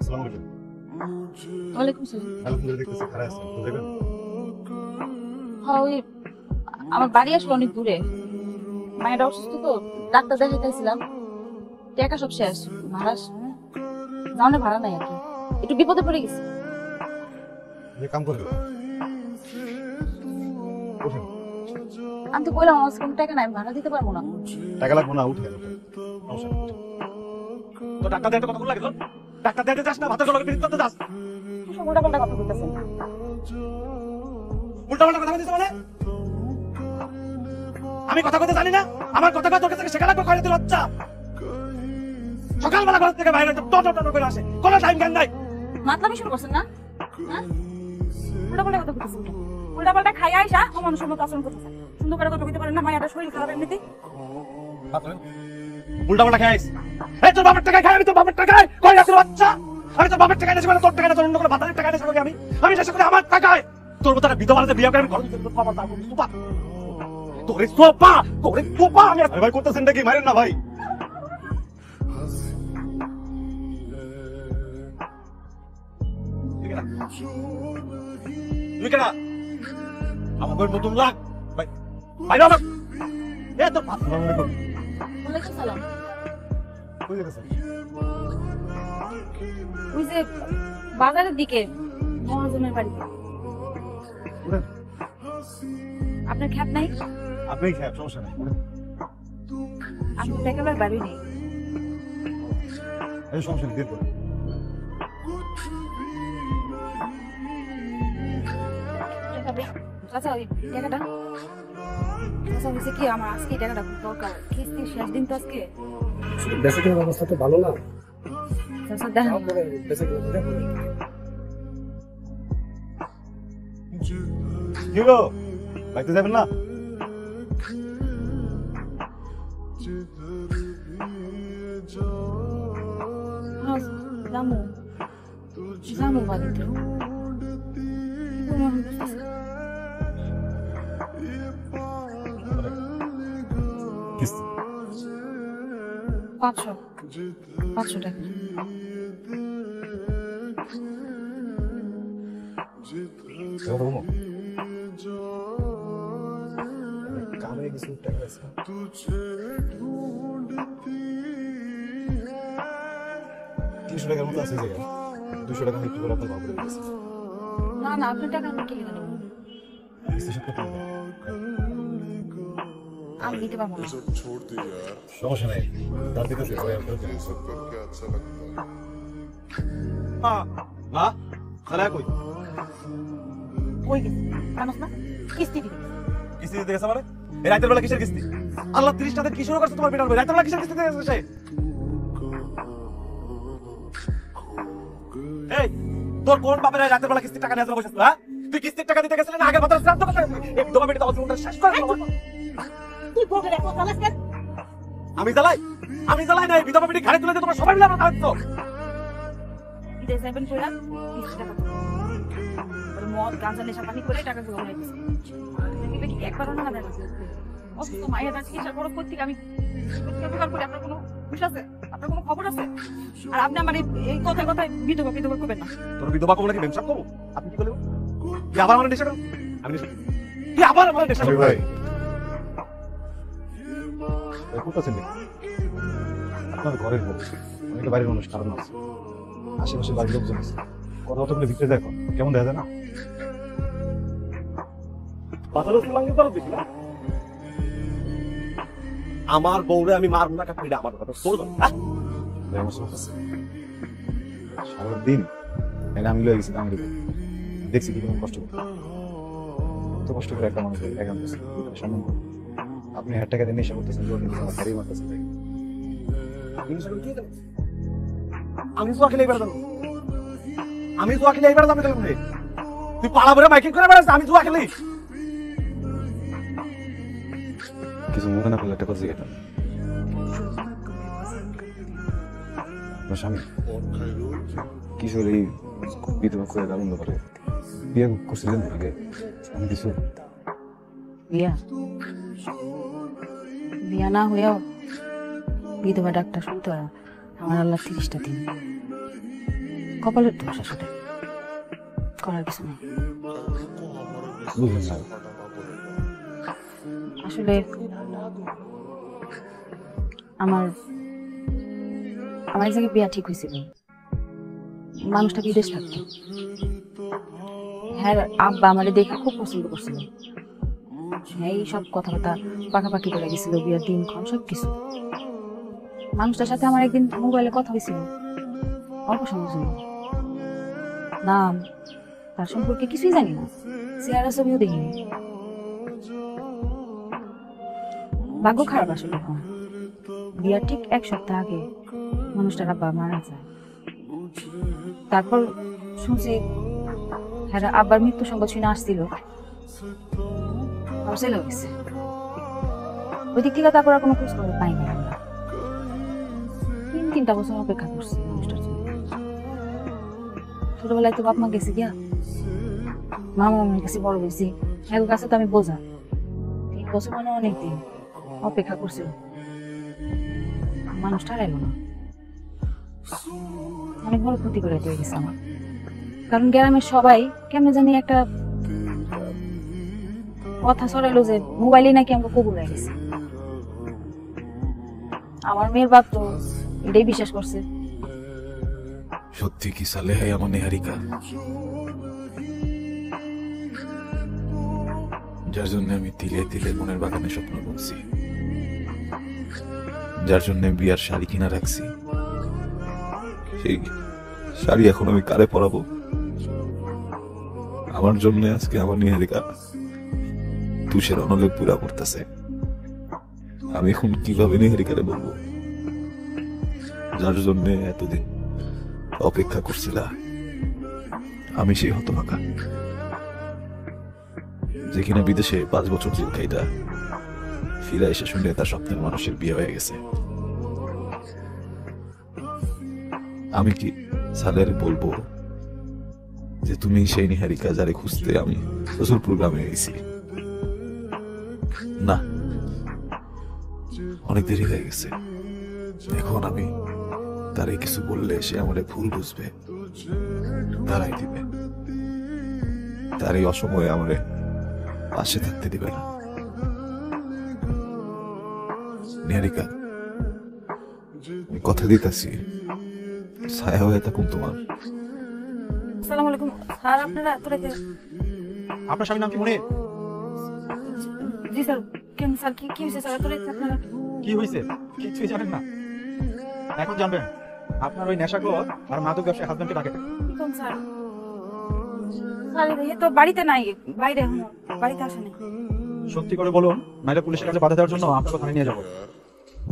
আসসালামু আলাইকুম। ওয়ালাইকুম সালাম। আলহামদুলিল্লাহ, দেখতেছি খারাপ আছেন, তো যাবেন? হ্যাঁ, ওই আমার বাড়ি আসলে অনেক দূরে, মায়ের অসুস্থ তো, ডাক্তার দেখাইতেছিলাম, টাকা সব শেষ, ভাড়া যাওয়ার ভাড়া নাই আর কি, একটু বিপদে পড়ে গেছি। যে কাম করবে ওঠেন। আমি তো বললাম আমার কোনো টাকা নাই, আমি ভাড়া দিতে পারবো না। টাকা লাগবে না, উঠে সমস্যা নেই। তো ডাক্তার দেখতে কতক্ষণ লাগে? ডাক্তার দেখতে যাস না, ভাতের জলকে পিরিত করতে যাস? সব উল্টাপাল্টা কথা বলতেছেন। উল্টাপাল্টা কথা বলছিস মানে? আমি কথা কইতে জানি না? আমার কথা কয় তোর কাছে শেখা লাগবে, কয়টা তুই লজ্জা? সকালবেলা ঘর থেকে বাইরে টট করে আসে, কোনো টাইম জ্ঞান নাই। মাতলামি শুরু করছেন না? হ্যাঁ? উল্টাপাল্টা কথা বলতেছেন কেন? উল্টাপাল্টা খাই আইসা অমানুষের মতো আচরণ করতেছেন। সুন্দর করে কথা বলতে পারেন না, মায়ের শরীর খারাপ এমনিতেই। উল্টাপাল্টা খাইস? এই তোর বাবার টাকায় খাই আমি, তোর বাবার টাকায় কয় রাতের বাচ্চা? আমি তোর বাবার টাকায় নেছি, মানে তোর টাকায় না, তোর অন্য কোনো বাতারের টাকায় নেছি আমি নেশা করে আমার টাকায়। তোর মতো একটা বিধবা বাড়িতে বিয়ে করে আমি ঘর তোর বাবার টাকা সোপা তোরে সোপা আমি আরে ভাই, করতেছেন নাকি? মারেন না ভাই। তুই কেনা আমার নতুন লাগ ভাই বাইরে আমার এ তোর আসসালামু আলাইকুম। ওয়ালাইকুম সালাম। কই যেতেছেন? ওই যে বাজারের দিকে মহাজনের বাড়িতে। উঠেন। আপনার খ্যাপ নাই? আপনি খারাপ, সমস্যা নেই, উঠেন। আপনি দেখাবার বাড়ি নেই। এই সমস্যা নেই, দেখুন। আচ্ছা, ওই টাকাটা আচ্ছা হয়েছে কি, আমার আজকে এই টাকাটা খুব দরকার, কিস্তি শেষ দিন তো আজকে। বেসিকের অবস্থা তো ভালো না। আচ্ছা দেখেন, কি গো, বাইতে যাবেন না? হ্যাঁ, জামু জামু বাড়িতে। কিস্তি 500 টাকা। কথা বলবো? কামে কিছু টাকা আছে। 300 টাকার মতো আছে, এই জায়গায় 200 টাকা একটু করে আপনার বাবুরে দিয়েছি। না না, আপনার টাকা আমি কিনে নেব, কিস্তি শোধ করতে হবে। আমি দিতে পারবো না। সমস্যা নেই, দাঁত দিতেছে সবাই আপনার জন্য। মা মা খালা কই কই গেছি জানোস না, কিস্তি দিতে গেছি। কিস্তি দিতে গেছে মানে? এই রাতের বেলা কিসের কিস্তি? আল্লাহ 30 টাকা কি শুরু করছে তোমার বেটার? রাতের বেলা কিসের কিস্তি দিতে গেছে সে? এই তোর কোন বাপের রাতের বেলা কিস্তির টাকা নিয়ে আসবে বসেছিস? হ্যাঁ, তুই কিস্তির টাকা দিতে গেছিস না আগের বছর শ্রাদ্ধ করতে? একদম আমি এটা অজুনটা শেষ করে দেব। তুই বলবি রে কথা বলছিস কেন? আমি জ্বালাই না, এই বিধবা বেটি ঘাড়ে তুলে দিয়ে তোমরা সবাই মিলে আমার খাচ্ছ। বিদেশ যাবেন কইলাম, কিস্তি টাকা দাও। ওর মদ গাঁজা নেশা পানি করে টাকা জমা করে দিছি। দেখবে কি একবারও না দেন। অসুস্থ মায়ের কাছে চিকিৎসা করো করতে আমি ব্যবহার করে আপনার কোনো বিষয় আছে? আপনার কোনো খবর আছে? আর আপনি আমার এই কথায় কথায় বিধবা করবেন না। তোর বিধবা কবলে কি ব্যবসা করবো? আপনি কি করলেন? কি আবার আমার নেশা করো? আমি নেশা করি? কি আবার আমার নেশা আরে করো? ভাই, করতেছেন নাকি? আপনার ঘরের লোক, অনেকে বাড়ির মানুষ, কারণ আছে, আশেপাশে বাড়ির লোকজন আছে, কথা তো বলে ভিতরে দেখো কেমন দেখা যায় না? আমার বউরে আমি মারবো না, কাপড় আমার কথা তোর সারাদিন আমি লয়ে গেছি আমি দেখছি কি কেমন কষ্ট করে, এত কষ্ট করে একটা মানুষ একান্ত সম্মান করে। আপনি 1,000 টাকা দিয়ে নেশা করতেছেন, জোর দিতেছেন, আমার গাড়ি মারতেছেন। আমি তো খেলে এবার জানো, আমি জুয়া খেলে এবার জানো তুই পাড়া ভরে মাইকিং করে বেড়াস, আমি জুয়া খেলি। কিছু মনে না করলে একটা কথা জিজ্ঞেস আপনার স্বামী কিশোর এই বিধবা করে আনন্দ করে বিয়ে করছিলেন আগে? আমি কিছু বিয়া না হয়েও বিধবা ডাক্তার শুনতে হয়। আমার আল্লাহ 30টা দিন কপালের দোষ আসলে, করার কিছু নেই। বুঝলেন না? আসলে আমার আমার এক জায়গায় বিয়া ঠিক হয়েছিল, মানুষটা বিদেশ থাকতো। হ্যাঁ, আব্বা আমারে দেখে খুব পছন্দ করছিল। হ্যাঁ, এই সব কথাবার্তা পাকাপাকি করে গেছিল, বিয়ার দিনক্ষণ সব কিছু। মানুষটার সাথে আমার একদিন মোবাইলে কথা হয়েছিল, অল্প সময়ের জন্য। নাম, তার সম্পর্কে কিছুই জানি না, চেহারা ছবিও দেখিনি। ভাগ্য খারাপ আসলে। এখন বিয়ার ঠিক 1 সপ্তাহ আগে মানুষটার আব্বা মারা যায়। তারপর শুনছি হ্যাঁ আব্বার মৃত্যু সংবাদ শুনে আসছিল, আমার ছেলে গেছে। ওই দিক থেকে তারপর আর কোনো খোঁজ খবর পাইনি আমরা। 3-3টা বছর অপেক্ষা করছি মানুষটার জন্য। ছোটবেলায় তো বাপ মা গেছে গিয়া, মামা মামার কাছে বড় হয়েছি, এর কাছে তো আমি বোঝা। 3 বছর মানে অনেকদিন অপেক্ষা করছিল, মানুষটা এলো না। অনেক বড় ক্ষতি করে দিয়ে গেছে আমার। কারণ গ্রামের সবাই কেমন জানি একটা কথা ছড়াইলো যে মোবাইলে নাকি আমরা কবুল হয়ে গেছি। আমার মেয়ের বাপ তো এটাই বিশ্বাস করছে। সত্যি কি সালেহা আমার নেহারিকা, যার জন্য আমি তিলে তিলে মনের বাগানে স্বপ্ন বুনছি, যার জন্য বিয়ার শাড়ি কিনা রাখছি, সেই শাড়ি এখন আমি কারে পরাবো? আমার জন্য আজকে আমার নিহারিকা তুষের অনলে পুরা পড়তেছে। আমি এখন কিভাবে নিহারিকারে বলবো, যার জন্য এতদিন অপেক্ষা করছিলাম? আমি সেই হতভাগা যে কিনা বিদেশে 5 বছর জেল খাইটা ফিরে এসে শুনে তার স্বপ্নের মানুষের বিয়ে হয়ে গেছে। আমি কি সালের বলবো যে তুমি সেই নিহারিকা যারে খুঁজতে আমি রসুলপুর গ্রামে গেছি? না, অনেক দেরি হয়ে গেছে। এখন আমি তারে কিছু বললে সে আমাদের ভুল বুঝবে, তারাই দিবে। তার এই অসময়ে আমারে পাশে থাকতে দিবে না। নিহারিকা, আমি কথা দিতেছি ছায়া হয়ে থাকুন তোমার। আসসালামু আলাইকুম স্যার, আপনারা এত রাতে? আপনার স্বামীর নাম কি মনে? জি স্যার। কেন স্যার, কি হয়েছে স্যার এত রাতে আপনারা? কি হয়েছে কিছুই জানেন না? এখন জানবেন। আপনার ওই নেশাখোর আর মাদক ব্যবসায়ী হাজবেন্ডকে ডাকে। কি কোন স্যার? স্যার এ তো বাড়িতে নাই, বাইরে এখনো বাড়িতে আসে নাই। সত্যি করে বলুন, নাইলে পুলিশের কাছে বাধা দেওয়ার জন্য আপনাকে থানায় নিয়ে যাবো।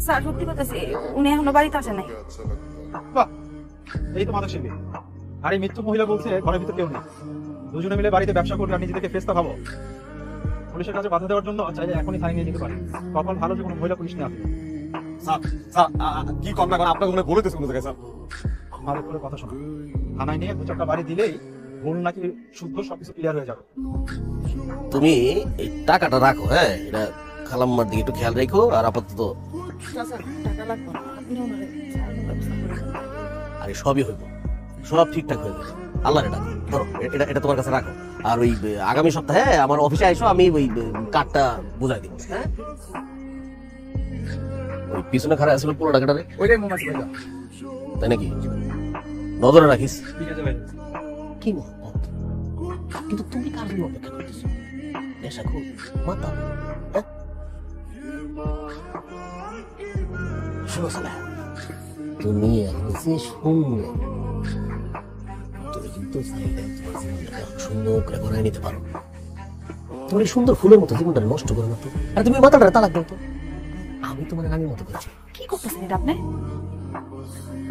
স্যার সত্যি বলতেছি, উনি এখনো বাড়িতে আসে নাই। বাহ, এই তো মাদক শিল্পী। আর এই মৃত্যু মহিলা বলছে ঘরের ভিতর কেউ নেই, দুজনে মিলে বাড়িতে ব্যবসা করবে আর নিজেদেরকে ফেস্তা ভাবো। পুলিশের কাছে বাধা দেওয়ার জন্য চাইলে এখনই থানায় নিয়ে যেতে পারে। কপাল ভালো যে কোনো মহিলা পুলিশ নিয়ে আসবে। কি কম না আপনাকে মনে বলে দিচ্ছে স্যার। ভালো করে কথা শোনো, থানায় নিয়ে 2-4টা বাড়ি দিলেই ভুল নাকি শুদ্ধ সবকিছু ক্লিয়ার হয়ে যাবে। তুমি এই টাকাটা রাখো, হ্যাঁ, এটা খালাম্মার দিকে একটু খেয়াল রেখো। আর আপাতত স্যার টাকা লাগবে না, আপনি ওনারে ব্যবস্থা করে দেন। আরে সবই হইব, সব ঠিকঠাক হয়ে যাবে। আল্লাহরে ডাকো, ধরো এটা তোমার কাছে রাখো। আর ওই আগামী সপ্তাহে আমার অফিসে আইসো, আমি ওই কার্ডটা বুঝাই দিব। হ্যাঁ, ওই পিছনে খারাপ আসলে পুরো টাকাটা রে, ওইটাই মোমাছি ভাইয়া। তাই নাকি? নজরে রাখিস। ঠিক আছে ভাই। কি মহব্বত! কিন্তু তুমি কার জন্য অপেক্ষা করতেছো? নেশাখোর, মাতাল, হ্যাঁ? শোনো সালেহা, তুমি এখন যে শুনলে তুমি কিন্তু চাইলে তোমার জীবনটাকে সুন্দর করে গড়ায় নিতে পারো। তোমার এই সুন্দর ফুলের মতো জীবনটা নষ্ট করো না তো। আর তুমি মাতালটা তালাক দাও তো। আমি তোমার রানীর মতো করছি। কি করতেছেন এটা আপনি?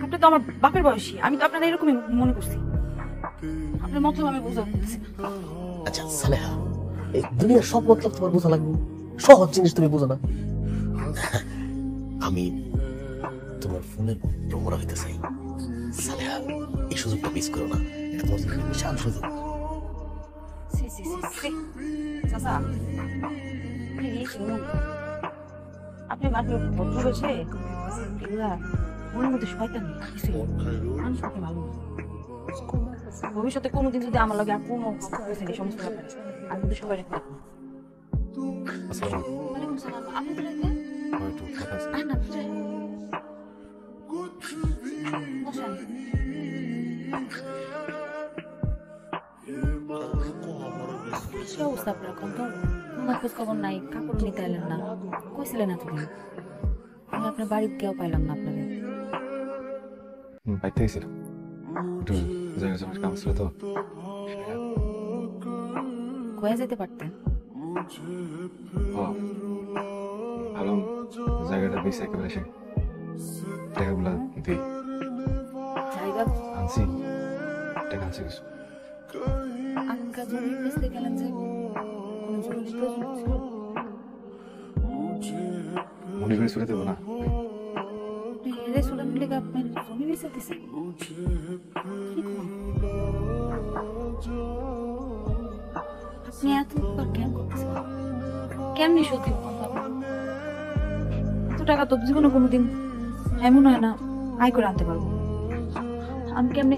আপনি তো আমার বাপের বয়সী, আমি তো আপনার এরকমই মনে করছি। আপনার মতো আমি বুঝতে পারতেছি না। আচ্ছা সালেহা, এই দুনিয়ার সব মতলব তোমার বোঝা লাগবে, সহজ জিনিস তুমি বোঝো না। আমি তোমার ফোনের ভ্রমরা হইতে চাই সালেহা, এই সুযোগটা মিস করো না। এটা তোমার জন্য বিশাল সুযোগ। সি সি সি সি চাচা, প্লিজ শুনুন। আপনি মাত্র ভদ্র হয়েছে এগুলা মনের মধ্যে শয়তানি কিছু, মানুষ আপনি ভালো না। ভবিষ্যতে কোনোদিন যদি আমার লাগে আর কোনো এই সমস্ত ব্যাপারে আমি কিন্তু সবাই রেখে দেবো। আসসালামু ওয়ালাইকুম সালাম। আপনি তো রেখে আলাইকুম। একটু কথা আছে। না বসেন। কি অবস্থা আপনার এখন? তো কোনো খোঁজ খবর নাই, কাপড় নিতে এলেন না, কইছিলেন এতদিন। আমি আপনার বাড়ির কেউ পাইলাম না আপনাকে। বাইতে গেছিলাম একটু জায়গা জমির কাম ছিল তো। কয়ে যেতে পারতেন। ভালো জায়গাটা বেশি একেবারে সে টাকাগুলা দিই জায়গা আনছি, টাকা আনছি কিছু। আঙ্কা জমি বেচতে গেলেন যে কোনো জরুরি প্রয়োজন ছিল? মনে করে ছুটে দেবো না। আপনি হেরে চলেন বলে আপনার জমি বেচে দিছেন? কি করুন? আপনি এত উপকার কেন করতেছেন? কেমনি সত্যি এত টাকা তো জীবনে কোনোদিন এমন হয় না আয় করে আনতে পারবো। আমি কেমনি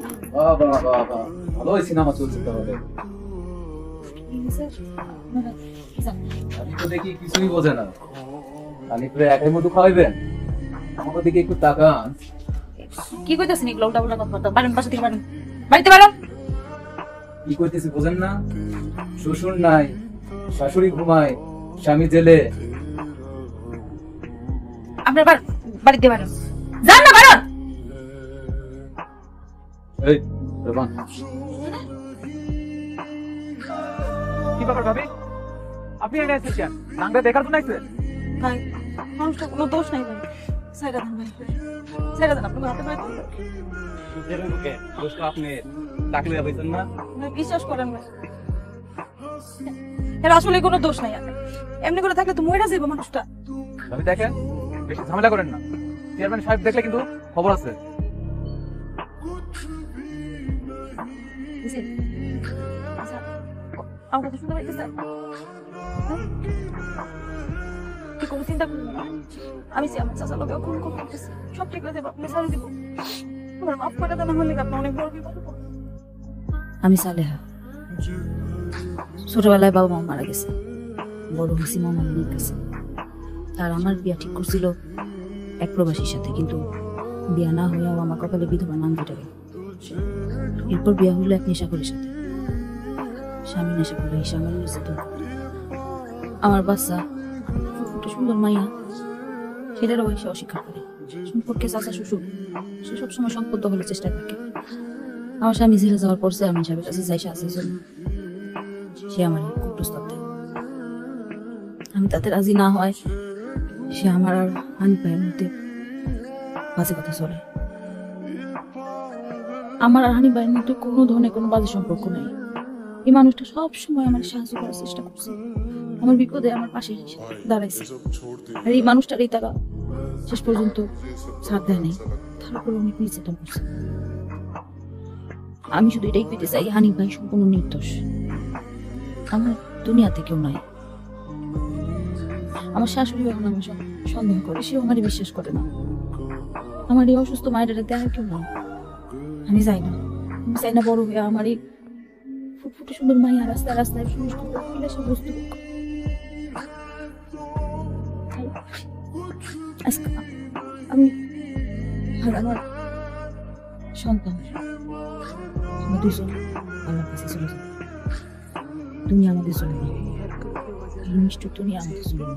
ভালো সিনেমা চলছে তাহলে। আমি তো দেখি কিছুই বোঝে না। আলিপুরে একের মতো খাওয়াইবেন, আমার দিকে একটু তাকান। কি কইতাছেন এগুলো উল্টা পাল্টা কথা? বাড়েন, পাশে থেকে বাড়েন, বাড়িতে বাড়েন। কি কইতেছি বোঝেন না? শ্বশুর নাই, শাশুড়ি ঘুমায়, স্বামী জেলে। আপনার বাড়িতে বাড়েন, যান না বাড়ান। এই রোমান, কি ব্যাপার ভাবি? আপনি এনে এসেছেন নাঙ্গা দেখার জন্য আইছেন? ভাই মানুষটা কোনো দোষ নাই ভাই। সাইডা দেন ভাই, সাইডা দেন। আপনার হাতে পায়ে ধরে। আপনি ডাকলে পাইছেন না? ভাই বিশ্বাস করেন ভাই, এর আসলে কোনো দোষ নাই। এমনি করে থাকলে তো মরে যাবে মানুষটা। ভাবি দেখেন, বেশি ঝামেলা করেন না। চেয়ারম্যান সাহেব দেখলে কিন্তু খবর আছে। বুঝলি? আচ্ছা, আমার কথা শুনতে পাইতেছেন? কি কোনো চিন্তা করবেন না। আমি আমার চাচা লোক খুন করতেছি, সব ঠিক হয়ে যাবে। আপনি সারি দিব, আমার মাফ করে দেন। হলে আপনি অনেক বড় বিপদ। আমি সালেহা। ছোটবেলায় বাবা মা মারা গেছে, বড় হয়েছি মামার মেয়ের কাছে। আর আমার বিয়া ঠিক করছিল এক প্রবাসীর সাথে, কিন্তু বিয়া না হইয়াও আমার কপালে বিধবা নাম কেটে গেল। এরপর বিয়া হলো এক নেশাখোরের সাথে। স্বামী নেশা করে এসে আমার নির্যাতন করে। আমার বাচ্চা একটা সুন্দর মাইয়া, সেটারও সে অস্বীকার করে। সম্পর্কে চাচা শ্বশুর সে সবসময় সম্পদ দখলের চেষ্টা থাকে। আমার স্বামী ছেড়ে যাওয়ার পর আমি সাহেবের কাছে যাই সাহায্যের জন্য। সে আমার খুব প্রস্তাব দেয়। আমি তাতে রাজি না হয় সে আমার আর হানিফায়ের মধ্যে বাজে কথা চলে। আমার আর হানিফায়ের মধ্যে কোনো ধরনের কোনো বাজে সম্পর্ক নেই। এই মানুষটা সব সময় আমার সাহায্য করার চেষ্টা করছে, আমার বিপদে আমার পাশে দাঁড়াইছে। আর এই মানুষটার এই তারা শেষ পর্যন্ত ছাড় দেয় নাই, তার উপর অনেক নির্যাতন করছে। আমি শুধু এটাই পেতে চাই, হানিফ ভাই সম্পূর্ণ নির্দোষ। আমার দুনিয়াতে কেউ নাই। আমার শাশুড়ি এখন আমার সন্দেহ করে, সেও আমারই বিশ্বাস করে না। আমার এই অসুস্থ মায়ের দেখার কেউ নাই। আমি চাই না, আমি চাই না বড় হয়ে আমার এই ফুটফুটে সুন্দর মাইয়া রাস্তায় রাস্তায় বস্তু। আমি আর আমার সন্তান আমরা দুজন আল্লাহর কাছে চলে যাব। তুমি আমাদের চলে না, মিষ্টি তুমি আমাদের চলে না।